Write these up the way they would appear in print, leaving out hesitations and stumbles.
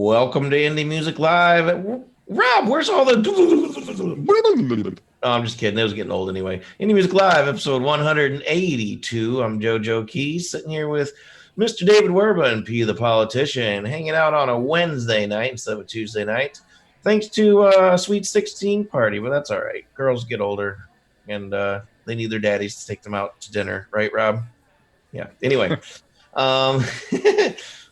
Welcome to Indie Music Live. Rob, where's all the... No, I'm just kidding. It was getting old anyway. Indie Music Live, episode 182. I'm JoeJoeKeys, sitting here with Mr. David Werba and PThe Politician, hanging out on a Wednesday night instead of a Tuesday night. Thanks to a Sweet 16 party, but that's all right. Girls get older, and they need their daddies to take them out to dinner. Right, Rob? Yeah. Anyway.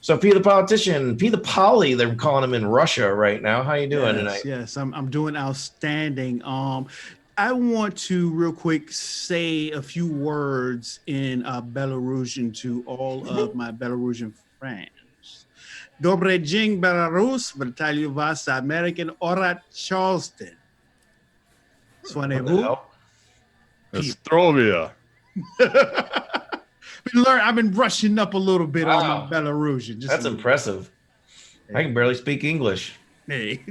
So PThe Politician, PThe Poly, they're calling him in Russia right now. How you doing tonight? Yes, I'm doing outstanding. I want to real quick say a few words in Belarusian to all of my Belarusian friends. Dobry dzień, Belarus, Вітаю вас, American Orat Charleston. Swanez-vous? Astrovia. I've been brushing up a little bit on my Belarusian. That's impressive. I can barely speak English. Hey.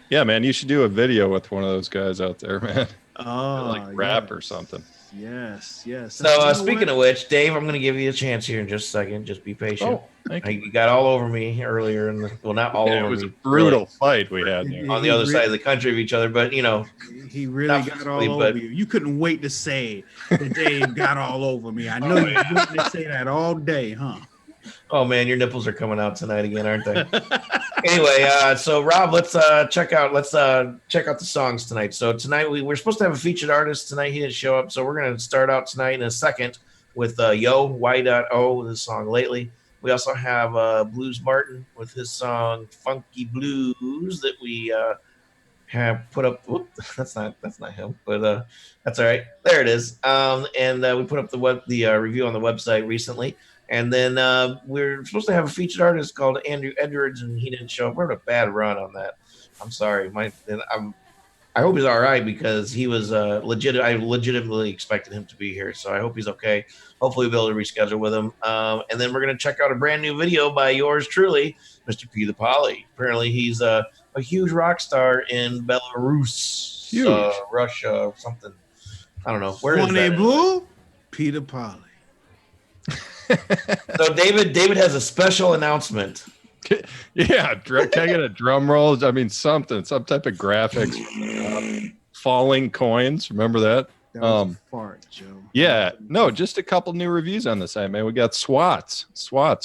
Yeah, man, you should do a video with one of those guys out there, man. Oh, like rap or something. Yes. So speaking of which, Dave, I'm going to give you a chance here in just a second. Just be patient. Oh, thank you. You got all over me earlier, not all over me. It was a brutal fight we had there. On the other side of the country of each other, but you know, he really got all over you. You couldn't wait to say that Dave got all over me. I know you wanted to say that all day, huh? Oh man, your nipples are coming out tonight again, aren't they? Anyway, so Rob, let's check out the songs tonight. So tonight we're supposed to have a featured artist tonight. He didn't show up, so we're gonna start out tonight in a second with Y.O with his song Lately. We also have Blues Martin with his song Funky Blues that we have put up. Whoop, that's not him, but that's all right. There it is. And we put up the review on the website recently. And then we're supposed to have a featured artist called Andrew Edwards, and he didn't show up. We're having a bad run on that. I'm sorry. I hope he's all right because he was legit. I legitimately expected him to be here, so I hope he's okay. Hopefully, we'll be able to reschedule with him. And then we're going to check out a brand new video by yours truly, Mr. PThe Poly. Apparently, he's a huge rock star in Belarus, Russia, or something. I don't know. Where is that? PThe Poly. So David has a special announcement. Yeah, can I get a drum roll? I mean, some type of graphics. Falling coins, remember that? That was a fart, Joe. Yeah, no, just a couple new reviews on the site, man. We got Swats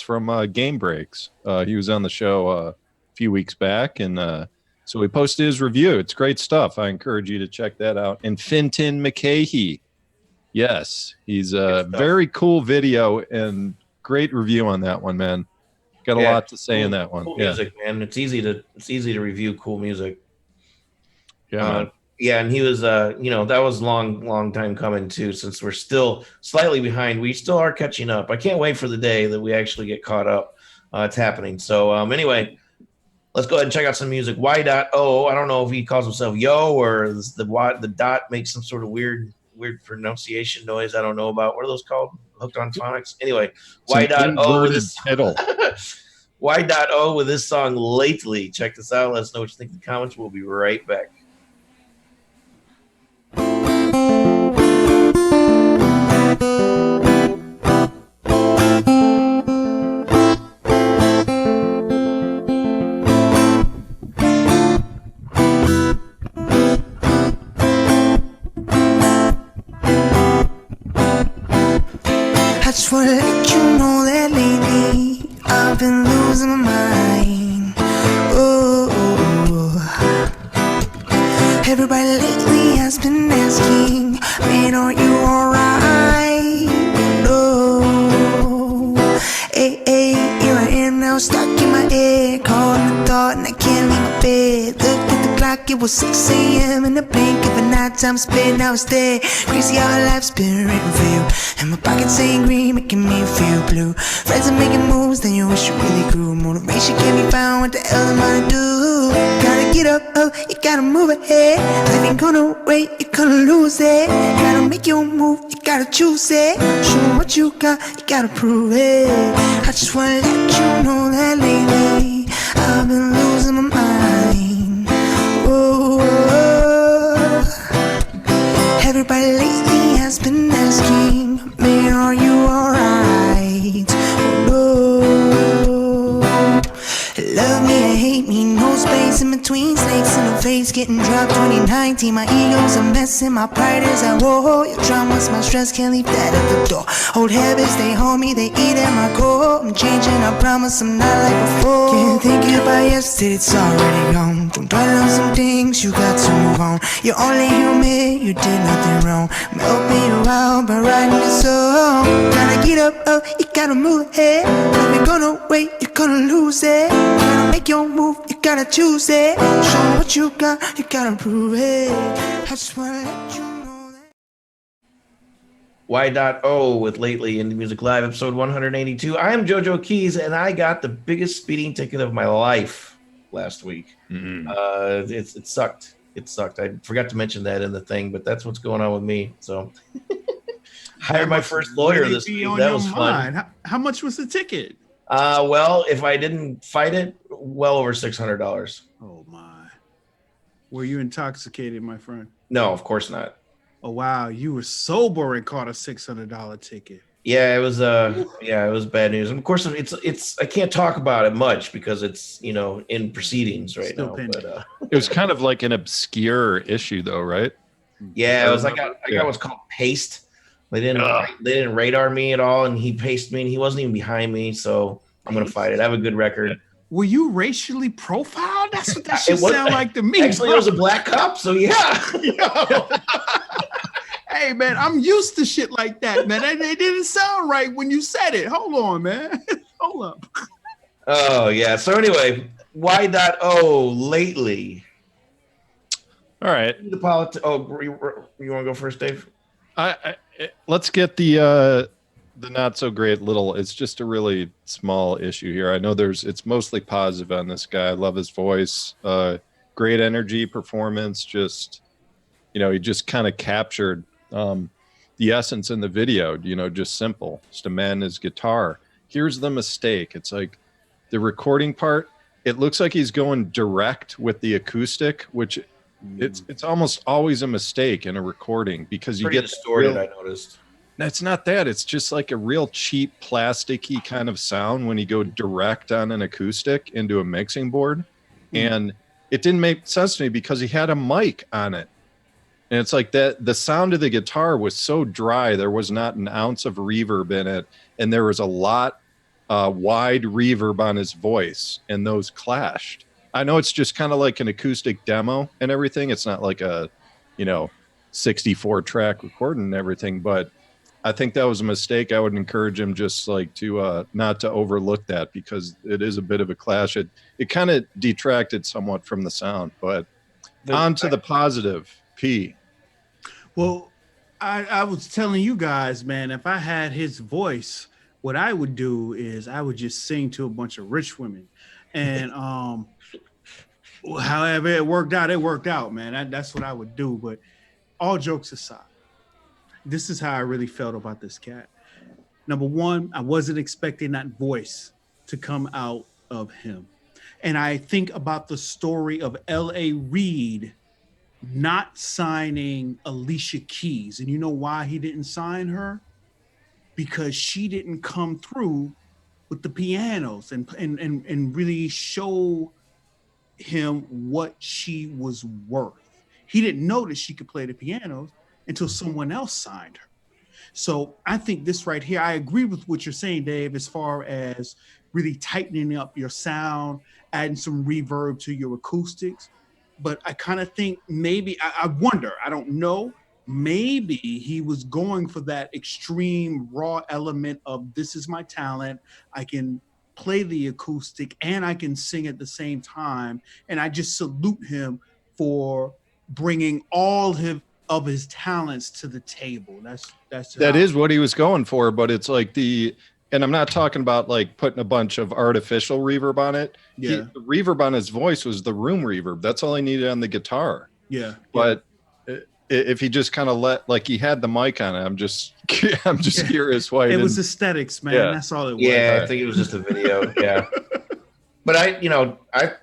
from Game Breaks. He was on the show a few weeks back, and so we posted his review. It's great stuff. I encourage you to check that out. And Finton McCahey. Yes, he's a very cool video and great review on that one, man. Got a lot to say in that one. Cool music, man. It's easy to review cool music. Yeah, and he was, that was long time coming too. Since we're still slightly behind, we still are catching up. I can't wait for the day that we actually get caught up. It's happening. So anyway, let's go ahead and check out some music. Y.O. I don't know if he calls himself Yo or the dot makes some sort of weird pronunciation noise I don't know about. What are those called? Hooked on Phonics? Anyway, Y.O. with this title. Y.O. with this song Lately. Check this out. Let us know what you think in the comments. We'll be right back. I just wanna let you know that lately I've been losing my mind. Everybody lately has been asking, man, are you alright? No. Hey, here I am now, stuck in my head, caught in a thought and I can't leave my bed. Look at the clock, it was 6 a.m. in the blink of an eye, time spent, now it's there. Crazy how life's been written for you, and my pockets ain't green, making me feel blue. Friends are making moves, then you wish you really grew. Motivation can't be found, what the hell am I to do? Gotta get up, you gotta move ahead. Life ain't gonna wait, you're gonna lose it. Gotta make your move, you gotta choose it. Show 'em what you got, you gotta prove it. I just wanna let you know that lately I've been losing my mind. Everybody lately has been asking, man, are you alright? No. Love space in between, snakes in the face, getting dropped 2019. My ego's a mess and my pride is at war. Your trauma's my stress, can't leave that at the door. Old habits, they haunt me, they eat at my core. I'm changing, I promise I'm not like before. Can't think about yesterday, it's already gone. Don't dwell on some things, you got to move on. You're only human, you did nothing wrong. I'm helping you out by writing this song. Gotta get up, you gotta move ahead. If you're gonna wait, you're gonna lose it. You gotta make your move, you gotta choose it. Show me what you got, you gotta prove it. I just wanna let you know that. Y.O with Lately Indie Music Live, episode 182. I am JoeJoeKeys, and I got the biggest speeding ticket of my life last week. It sucked. It sucked. I forgot to mention that in the thing, but that's what's going on with me. So, hired my first lawyer this week. That was fun. How much was the ticket? Well, if I didn't fight it, well over $600. Oh my! Were you intoxicated, my friend? No, of course not. Oh wow, you were sober and caught a $600 ticket. Yeah, it was it was bad news. And of course it's I can't talk about it much because it's, in proceedings right Still now. pending. But It was kind of like an obscure issue, though, right? yeah, it was I got what's called paste. They didn't radar me at all, and he paced me, and he wasn't even behind me, so I'm gonna fight it. I have a good record. Were you racially profiled? That's what that should sound like to me. Actually, it was a black cop, so yeah. Hey man, I'm used to shit like that, man. It didn't sound right when you said it. Hold on, man. Hold up. Oh yeah. So anyway, Y.O lately. All right. Oh, you want to go first, Dave? Let's get the not so great little. It's just a really small issue here. I know it's mostly positive on this guy. I love his voice. Great energy, performance. Just he just kind of captured the essence in the video. Just simple. Just a man and his guitar. Here's the mistake. It's like the recording part. It looks like he's going direct with the acoustic, which it's almost always a mistake in a recording because you Pretty get distorted. I noticed. That's not that. It's just like a real cheap, plasticky kind of sound when you go direct on an acoustic into a mixing board. And it didn't make sense to me because he had a mic on it. And it's like that the sound of the guitar was so dry. There was not an ounce of reverb in it. And there was a lot wide reverb on his voice. And those clashed. I know it's just kind of like an acoustic demo and everything. It's not like a, 64 track recording and everything, but I think that was a mistake. I would encourage him just like to not to overlook that because it is a bit of a clash. It kind of detracted somewhat from the sound, but on to the positive. P. Well, I was telling you guys, man, if I had his voice, what I would do is I would just sing to a bunch of rich women. And however it worked out, man. That's what I would do. But all jokes aside, this is how I really felt about this cat. Number one, I wasn't expecting that voice to come out of him. And I think about the story of L.A. Reid not signing Alicia Keys. And you know why he didn't sign her? Because she didn't come through with the pianos and really show him what she was worth. He didn't notice she could play the pianos until someone else signed her. So I think this right here, I agree with what you're saying, Dave, as far as really tightening up your sound, adding some reverb to your acoustics. But I kind of think maybe, I wonder, I don't know, maybe he was going for that extreme raw element of this is my talent. I can play the acoustic and I can sing at the same time. And I just salute him for bringing all of his talents to the table. That is what he was going for, but it's like and I'm not talking about like putting a bunch of artificial reverb on it. Yeah. The reverb on his voice was the room reverb. That's all he needed on the guitar. Yeah. But if he just kind of he had the mic on it, I'm just curious why it was aesthetics, man. Yeah. That's all it was. Yeah, I think it was just a video. Yeah. But I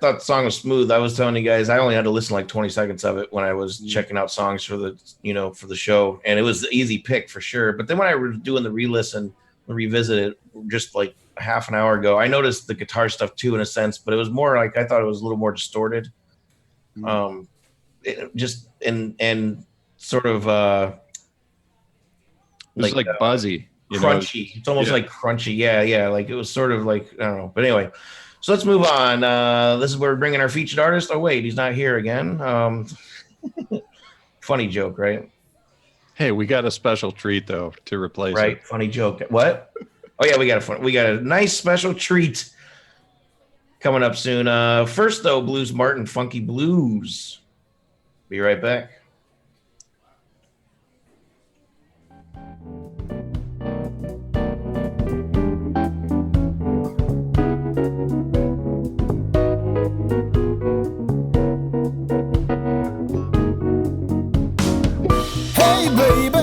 thought the song was smooth. I was telling you guys, I only had to listen like 20 seconds of it when I was checking out songs for the show. And it was the easy pick for sure. But then when I was doing the revisit it, just like half an hour ago. I noticed the guitar stuff too, in a sense, but it was more like I thought it was a little more distorted. Just and sort of it was like buzzy, crunchy. It's almost like crunchy. Yeah. Like it was sort of like, I don't know. But anyway, so let's move on. This is where we're bringing our featured artist. Oh wait, he's not here again. Funny joke, right? Hey, we got a special treat though to replace it. Right, funny joke. What? Oh yeah, we got a nice special treat coming up soon. First though, Blues Martin, Funky Blues. Be right back. Hey baby,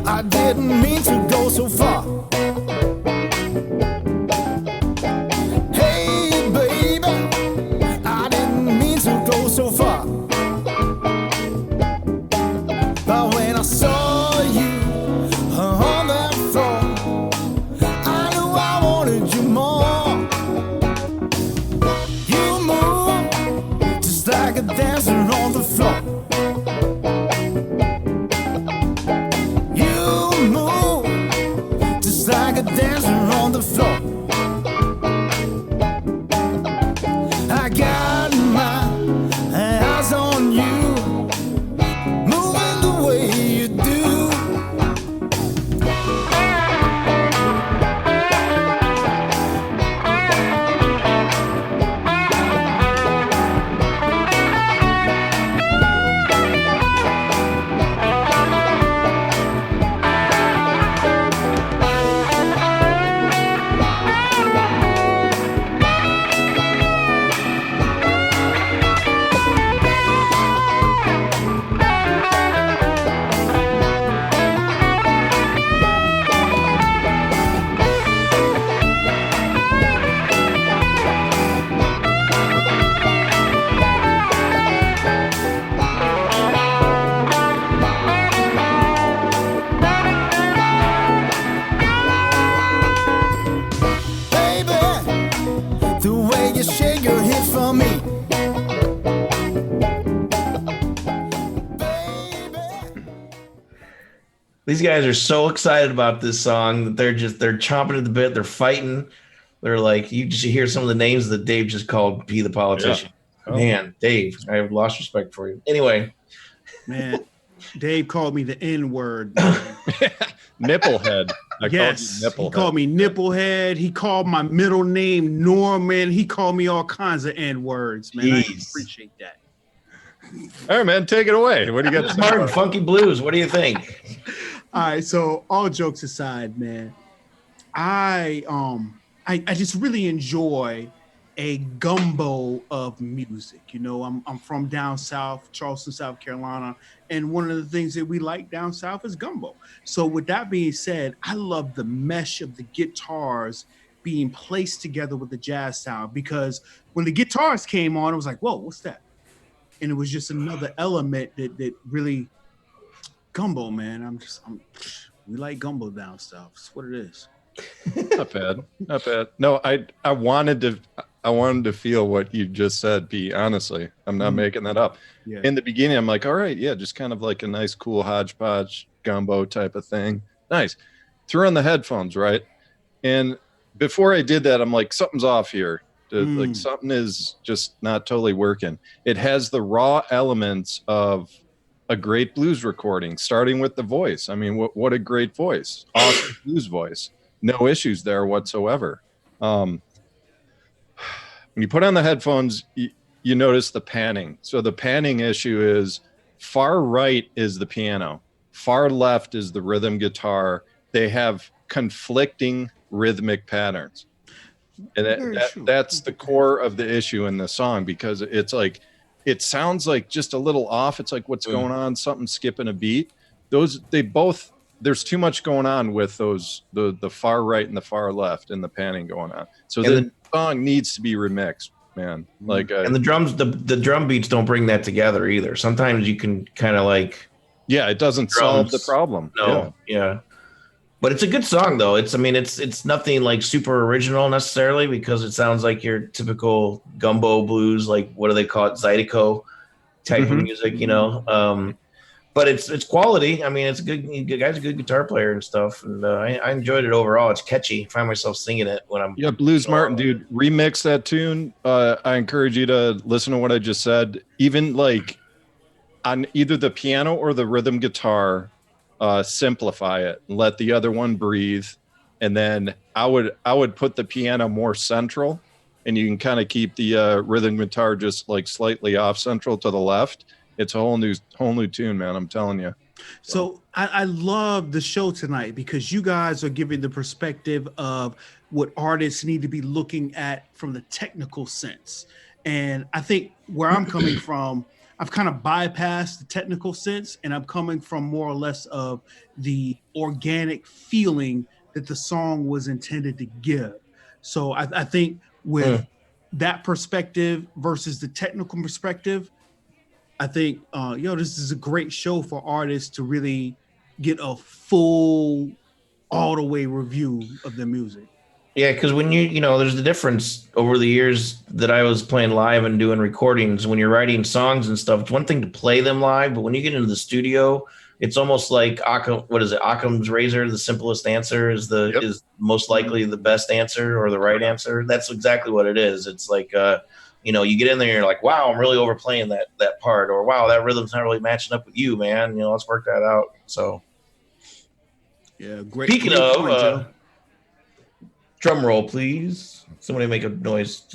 I didn't mean to go so far. Hey baby, I didn't mean to go so far. But when I saw you on that floor, I knew I wanted you more. You move just like a dancer on the floor. Like a dancer on the floor. I got my eyes on you, moving the way you do. Shake your hips for me, baby. These guys are so excited about this song that they're chomping at the bit. They're fighting. They're like, you just hear some of the names that Dave just called P the politician. Yeah. Man, Dave, I have lost respect for you. Anyway, man, Dave called me the N-word. Nipplehead. Yes, he called me Nipplehead. He called my middle name Norman. He called me all kinds of N-words, man. I appreciate that. All right, man, take it away. What do you got? Martin, Funky Blues. What do you think? All right, so all jokes aside, man, I just really enjoy a gumbo of music. You know, I'm from down south, Charleston, South Carolina, and one of the things that we like down south is gumbo. So with that being said, I love the mesh of the guitars being placed together with the jazz sound, because when the guitars came on, it was like, whoa, what's that? And it was just another element that really gumbo, man. We like gumbo down south. That's what it is. Not bad. No, I wanted to feel what you just said, P. Honestly, I'm not making that up. Yeah. In the beginning, I'm like, all right, yeah, just kind of like a nice, cool hodgepodge gumbo type of thing. Nice. Threw on the headphones, right? And before I did that, I'm like, something's off here. Like something is just not totally working. It has the raw elements of a great blues recording, starting with the voice. I mean, what a great voice. Awesome blues voice. No issues there whatsoever. When you put on the headphones, you notice the panning. So the panning issue is far right is the piano, far left is the rhythm guitar. They have conflicting rhythmic patterns. And that's the core of the issue in the song, because it's like, it sounds like just a little off. It's like, what's going on? Something skipping a beat. There's too much going on with those, the far right and the far left and the panning going on. So the song needs to be remixed, man. Like, and the drums, the drum beats don't bring that together either. Sometimes you can kind of like, yeah, it doesn't solve the problem. No, yeah. But it's a good song though. I mean, it's nothing like super original necessarily because it sounds like your typical gumbo blues, like what do they call it, Zydeco type of music, you know. But it's quality. I mean, it's good. The guy's a good guitar player and stuff, and I enjoyed it overall. It's catchy. I find myself singing it when I'm. Yeah, Blues Martin, dude, remix that tune. I encourage you to listen to what I just said. Even like on either the piano or the rhythm guitar, simplify it and let the other one breathe. And then I would put the piano more central, and you can kind of keep the rhythm guitar just like slightly off central to the left. It's a whole new tune, man. I'm telling you. So I love the show tonight because you guys are giving the perspective of what artists need to be looking at from the technical sense. And I think where I'm coming from, I've kind of bypassed the technical sense, and I'm coming from more or less of the organic feeling that the song was intended to give. So I think with that perspective versus the technical perspective, I think, this is a great show for artists to really get a full, all the way review of their music. Yeah, because when there's the difference over the years that I was playing live and doing recordings. When you're writing songs and stuff, it's one thing to play them live, but when you get into the studio, it's almost like Occam's razor. The simplest answer is is most likely the best answer or the right answer. That's exactly what it is. It's like you get in there and you're like, wow, I'm really overplaying that part, or wow, that rhythm's not really matching up with you, man. Let's work that out. So, yeah, great. Speaking of, drum roll, please. Somebody make a noise.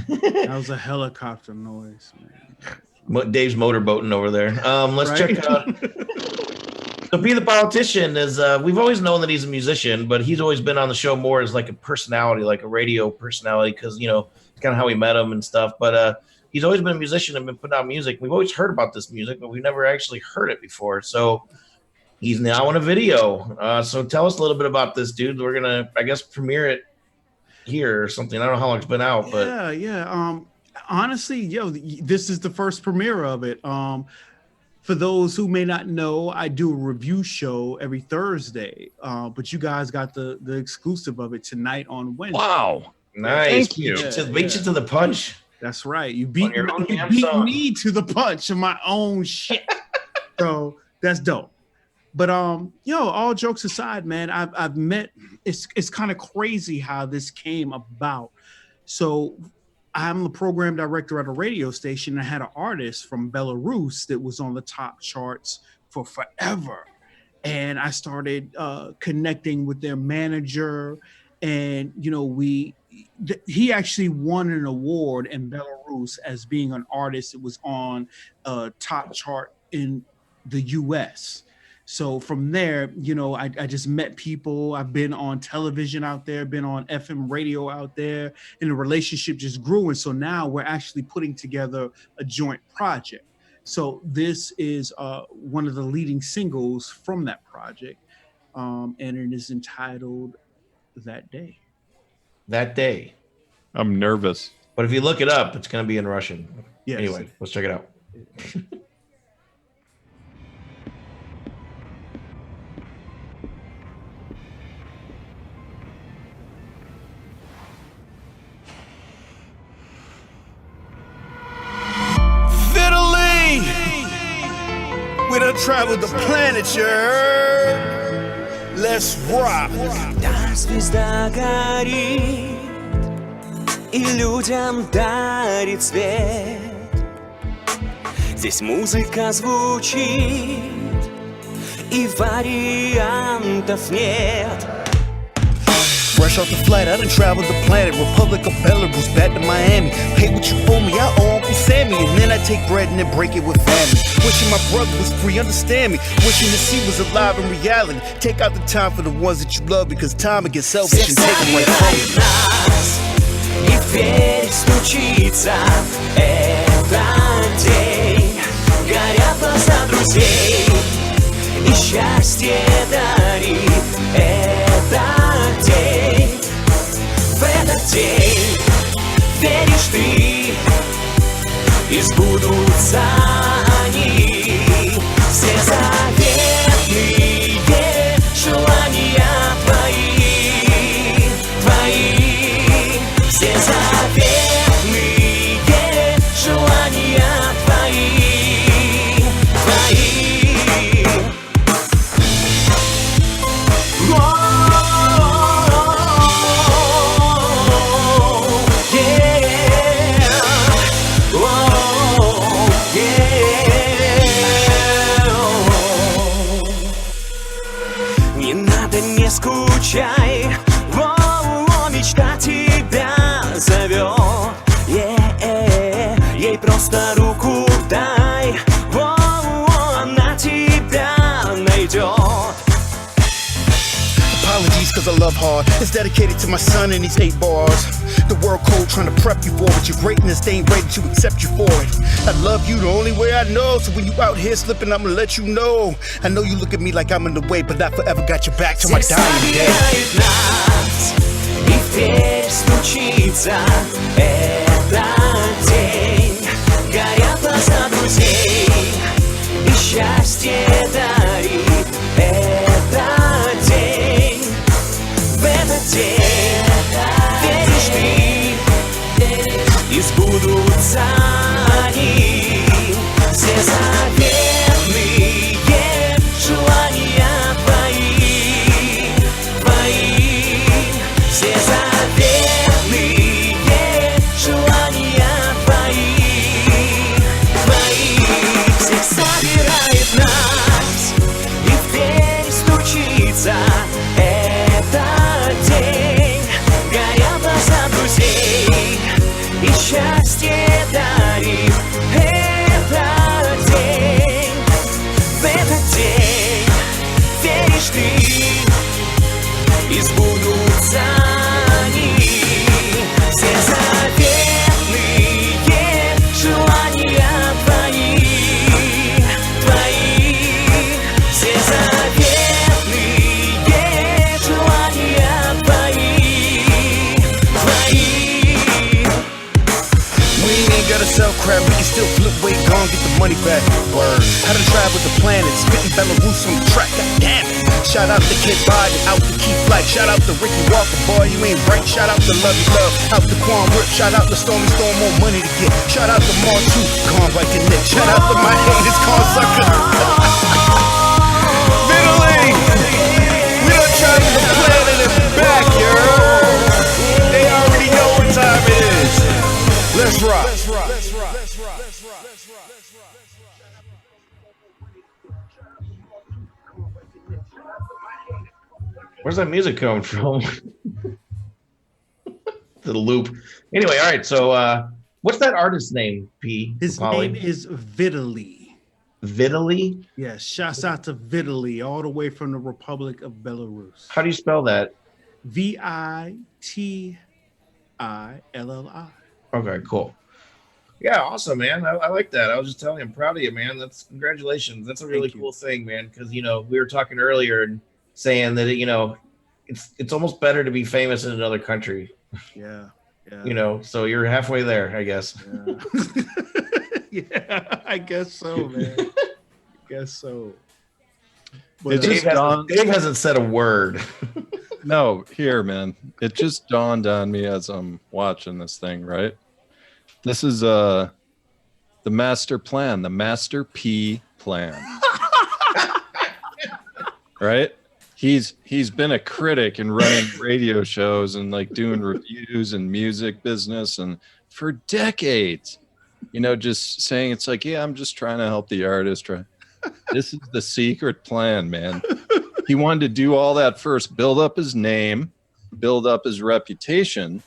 That was a helicopter noise, man. Dave's motorboating over there. Let's check out. So, Be the Politician is. We've always known that he's a musician, but he's always been on the show more as like a personality, like a radio personality, because it's kind of how we met him and stuff. But he's always been a musician and been putting out music. We've always heard about this music, but we've never actually heard it before. So he's now in a video. So tell us a little bit about this, dude. We're gonna, I guess, premiere it here or something. I don't know how long it's been out, but yeah. Honestly, this is the first premiere of it. For those who may not know, I do a review show every Thursday, but you guys got the exclusive of it tonight on Wednesday. Wow. Nice. Thank you. Beat you to the punch. That's right. You beat On me, song. to the punch of my own shit. So that's dope. But all jokes aside, man, I've met. It's kind of crazy how this came about. So I'm the program director at a radio station. I had an artist from Belarus that was on the top charts for forever. And I started connecting with their manager. And, he actually won an award in Belarus as being an artist that was on a top chart in the US. So from there, I just met people. I've been on television out there, been on FM radio out there, and the relationship just grew. And so now we're actually putting together a joint project. So this is one of the leading singles from that project, and it is entitled That Day. That Day. I'm nervous. But if you look it up, it's going to be in Russian. Yes. Anyway, let's check it out. We done traveled the planet, let's rock. Та звезда горит и людям дарит свет. Здесь музыка звучит и вариантов нет. Fresh off the flight, I done traveled the planet. Republic of Belarus, back to Miami. Pay what you owe me, I owe Uncle Sammy. And then I take bread and then break it with family. Wishing my brother was free, understand me. Wishing the sea was alive in reality. Take out the time for the ones that you love, because time will get selfish and take them right from you. Нас, и дверь стучится. Этот день горят глаза друзей, и счастье дарит этот день. В этот день веришь ты, и сбудутся они. Все заветные love hard. It's dedicated to my son and these 8 bars. The world code trying to prep you for it. Your greatness, they ain't ready to accept you for it. I love you the only way I know. So when you out here slipping, I'ma let you know. I know you look at me like I'm in the way, but I forever got your back till my dying day. И теперь случится этот день. Горят глаза друзей, и счастье дарит этот день. В этот день веришь ты, и сбудутся они. Все заветные желания твои, все заветные желания твои, всех собирает нас, и в дверь стучится этот день. Горят глаза друзей, и счастье дарит этот день. В этот день веришь ты, и сбудутся они. Все заветные желания твои, все заветные желания твои. We ain't gotta sell crap, we can still flip weight, go and get the money back. Word. How to travel the planet, spitting Belarus on the track, god damn it. Shout out to Kid Biden, out to Keith Flight. Shout out to Ricky Walker, boy, you ain't right. Shout out to Lovey Love, out to Quan Whip. Shout out to Stormy Storm, more money to get. Shout out to Mar 2, Con like a Nick. Shout out to my haters, Con Sucker. Vitaly, we done traveled the planet and back, yo. They already know what time it is. Let's rock. Where's that music coming from? The loop. Anyway, all right. So, what's that artist's name? P. His Polly? name is Vitaly. Vitaly. Yes, shouts out to Vitaly, all the way from the Republic of Belarus. How do you spell that? Vitili. Okay, cool. Yeah, awesome, man. I like that. I was just telling you, I'm proud of you, man. That's congratulations. That's a really cool thing, man. Because we were talking earlier and saying that it's almost better to be famous in another country. Yeah. So you're halfway there, I guess. Yeah, yeah, I guess so, man. I guess so. But, Dave hasn't said a word. No, here, man. It just dawned on me as I'm watching this thing, right? This is the master plan, the Master P plan. Right? He's been a critic and running radio shows and like doing reviews and music business and for decades. Just saying it's like, yeah, I'm just trying to help the artist. This is the secret plan, man. He wanted to do all that first, build up his name, build up his reputation,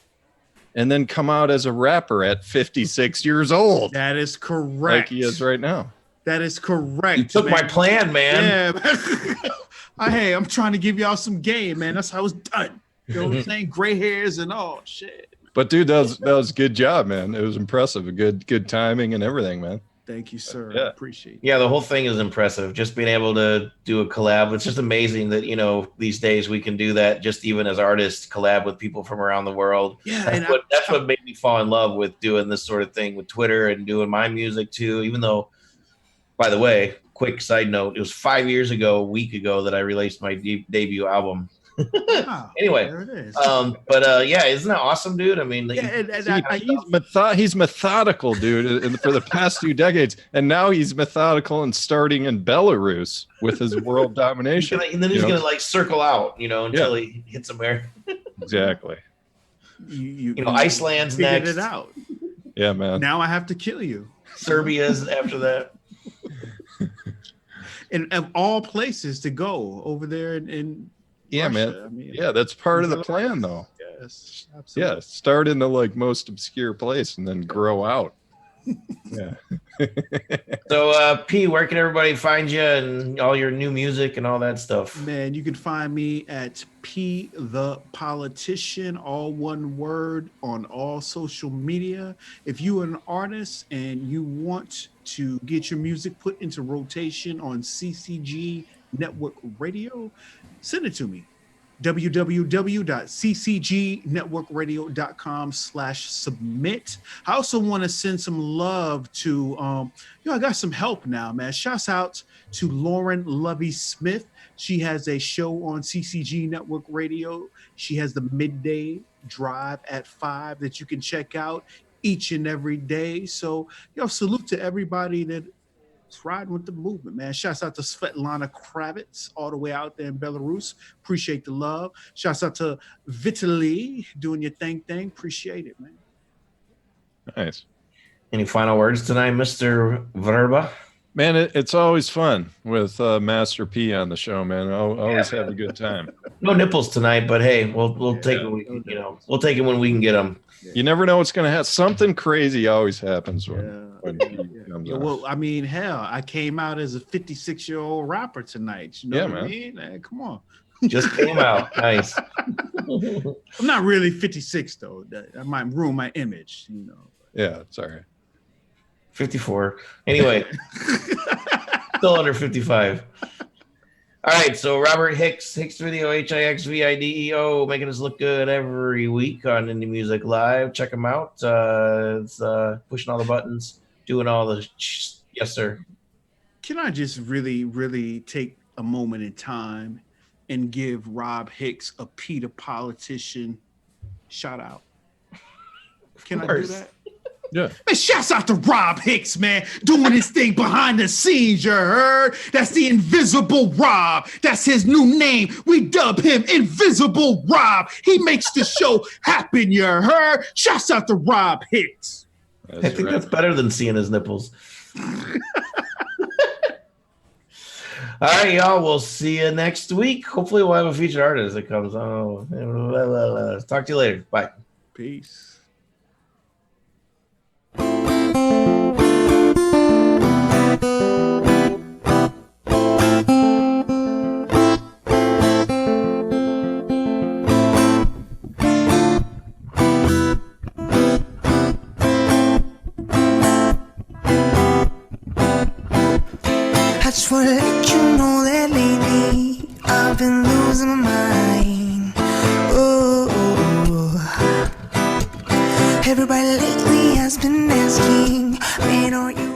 and then come out as a rapper at 56 years old. that is correct. Like he is right now. That is correct. You took my plan, man. Yeah. Hey, I'm trying to give y'all some game, man. That's how it's done. You know what I'm saying? Gray hairs and all shit. But dude, that was a good job, man. It was impressive. A good timing and everything, man. Thank you, sir. Yeah. I appreciate it. Yeah, the whole thing is impressive. Just being able to do a collab. It's just amazing that, these days we can do that just even as artists, collab with people from around the world. Yeah. That's what made me fall in love with doing this sort of thing with Twitter and doing my music too. Even though, by the way, quick side note, it was 5 years ago, a week ago, that I released my debut album. Wow, Anyway, there it is. yeah, isn't that awesome, dude? I mean, He's methodical, dude, for the past 2 decades, and now he's methodical and starting in Belarus with his world domination. And then he's gonna like circle out, until he hits America. Exactly. Iceland's figured next. it out. Yeah, man. Now I have to kill you. Serbia's after that. And of all places to go over there in Yeah, Russia. man. I mean, Yeah, that's part of the plan, though. Yes, absolutely. Yeah, start in the most obscure place and then grow out. Yeah. So, P, where can everybody find you and all your new music and all that stuff? Man, you can find me at PThe Politician, all one word, on all social media. If you are an artist and you want to get your music put into rotation on CCG Network Radio, send it to me. www.ccgnetworkradio.com/submit. I also want to send some love to, I got some help now, man. Shouts out to Lauren Lovey Smith. She has a show on CCG Network Radio. She has the Midday Drive at 5 that you can check out each and every day. So, salute to everybody that's riding with the movement, man. Shouts out to Svetlana Kravitz all the way out there in Belarus. Appreciate the love. Shouts out to Vitaly doing your thing. Appreciate it, man. Nice. Any final words tonight, Mr. Werba? Man, it's always fun with Master P on the show, man. I'll always have a good time. No nipples tonight, but hey, we'll take it. We'll take it when we can get them. You never know what's going to happen. Something crazy always happens when he comes on. Well, I mean, hell, I came out as a 56-year-old rapper tonight. You know what I mean? Man, come on. Just came out. Nice. I'm not really 56 though. That might ruin my image, Yeah, it's all right. 54. Anyway, still under 55. All right, so Robert Hixvideo, Hixvideo, making us look good every week on Indie Music Live. Check him out. It's pushing all the buttons, doing all the yes, sir. Can I just really, really take a moment in time and give Rob Hicks a PThe Politician shout out? Can I do that? Yeah. Man, shouts out to Rob Hicks, man, doing his thing behind the scenes, you heard? That's the Invisible Rob. That's his new name. We dub him Invisible Rob. He makes the show happen, you heard? Shouts out to Rob Hicks. I think that's better than seeing his nipples. All right, y'all. We'll see you next week. Hopefully, we'll have a featured artist that comes. Talk to you later. Bye. Peace. I just wanna let you know that lately I've been losing my mind. Oh, everybody lately has been asking, man, are you